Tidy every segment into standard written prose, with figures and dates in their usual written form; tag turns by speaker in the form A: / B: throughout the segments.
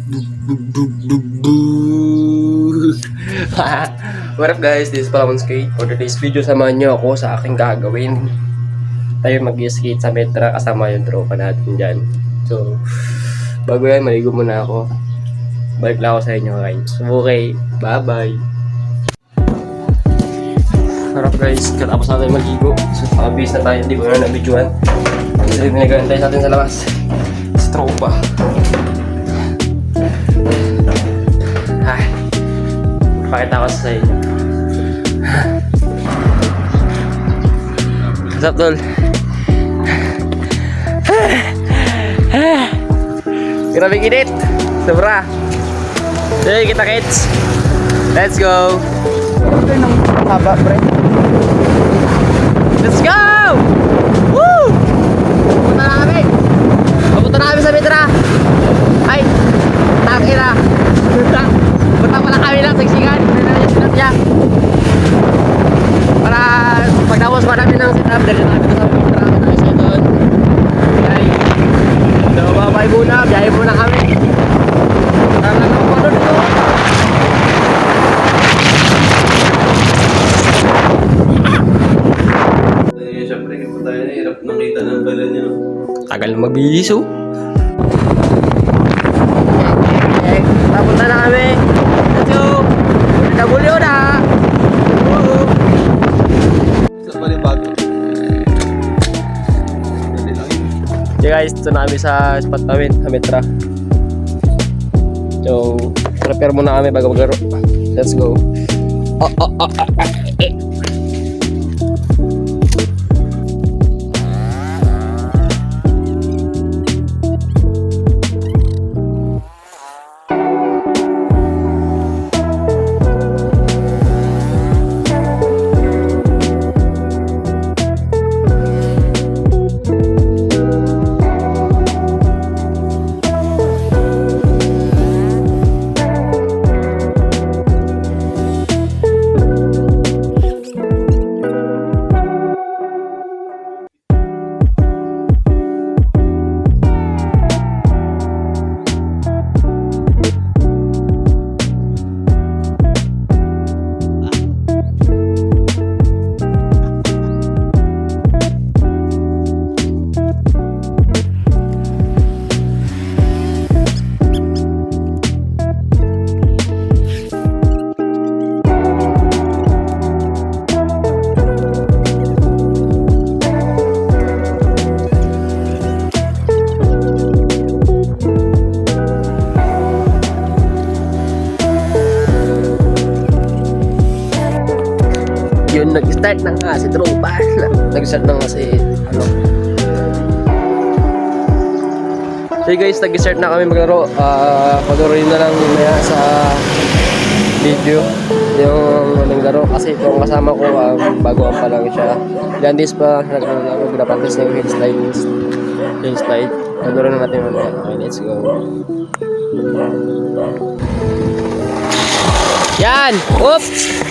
A: What up guys, this is Palawan Skate. For today's video, samahan nyo ako sa aking gagawin. Tayo mag-skate sa Metra kasama yung tropa natin dyan. So, bago yan, maligo muna ako. Balik lang ako sa inyo guys. So, okay, bye bye. Harap guys, katapos natin maligo. So, pakabis na tayo, hindi ko na nabidyoan. Kasi pinagantay natin sa labas. Sa tropa. Pakita ko sa inyo. What's up, tol? Grabe init. Sobra. Hey, kita kids. Let's go.
B: Haba, pre.
A: Let's go! Woo! Punta na kami. Papunta na kami sa Metra. Ay, takira. Punta pala kami lang, sagsigan. Sinap niya. Para pagtapos pa namin ng setup, dali na kami sa Metra. Tayo sa doon. Okay. So, babay muna. Biyahe muna kami. Tara lang ako doon ito.
B: Siyempre, kung tayo nahirap nakita ng bala niya.
A: Tagal na mabilis oh. Okay, papunta na kami. Let's go. W na.
B: Sa panibago. Dali lang yun.
A: Okay guys, ito na kami sa spot namin, sa Metra. So, prepare muna kami bago maglaro. Let's go. Yun, nag-start na nga si tropa. Nag-start na nga si ano. So guys, nag-start na kami maglaro. Pag-aroin na lang maya sa video yung naglaro kasi itong kasama ko bago pa lang siya. Gandis pa naglaro, pinapractice na yung hill slide. Naglaro na natin mamaya. Okay, let's go. Yan! Oops!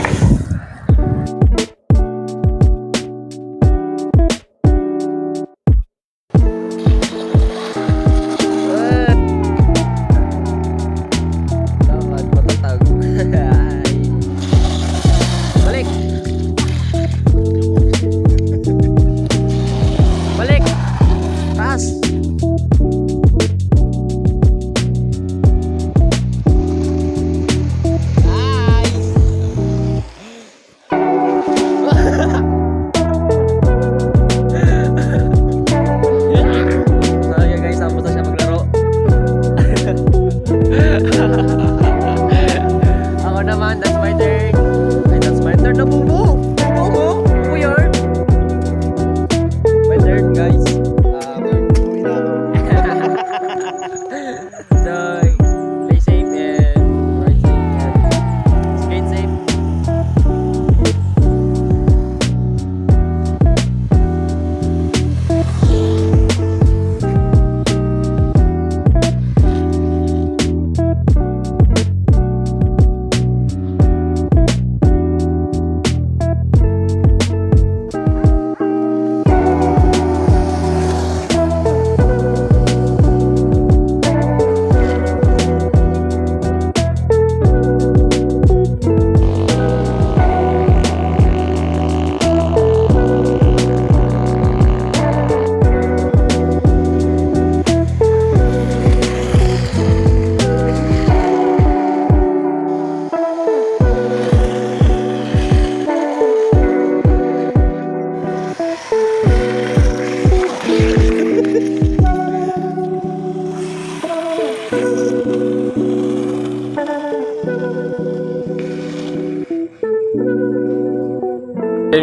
A: Balik. Taas. Nice.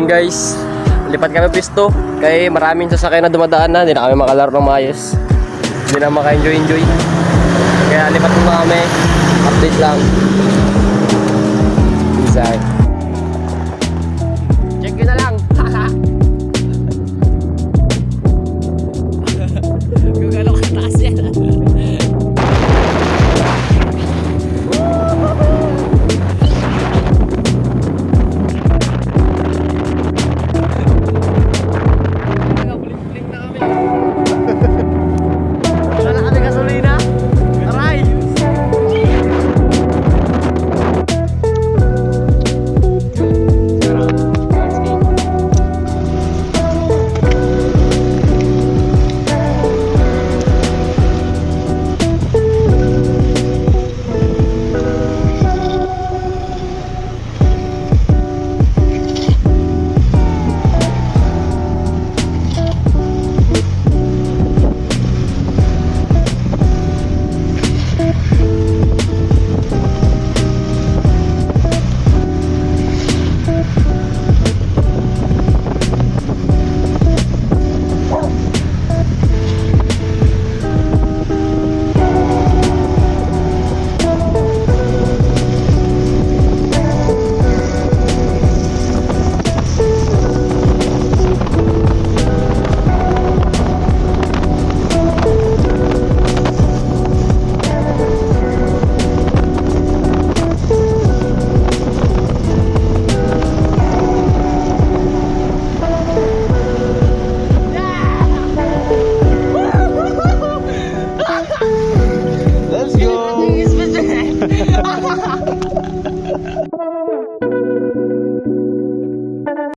A: Ayun guys, lipat kami pisto. Kaya maraming sasakyan na dumadaan na. Hindi na kami makalaro ng maayos. Hindi na maka-enjoy. Kaya lipat muna kami. Update lang. Peace out.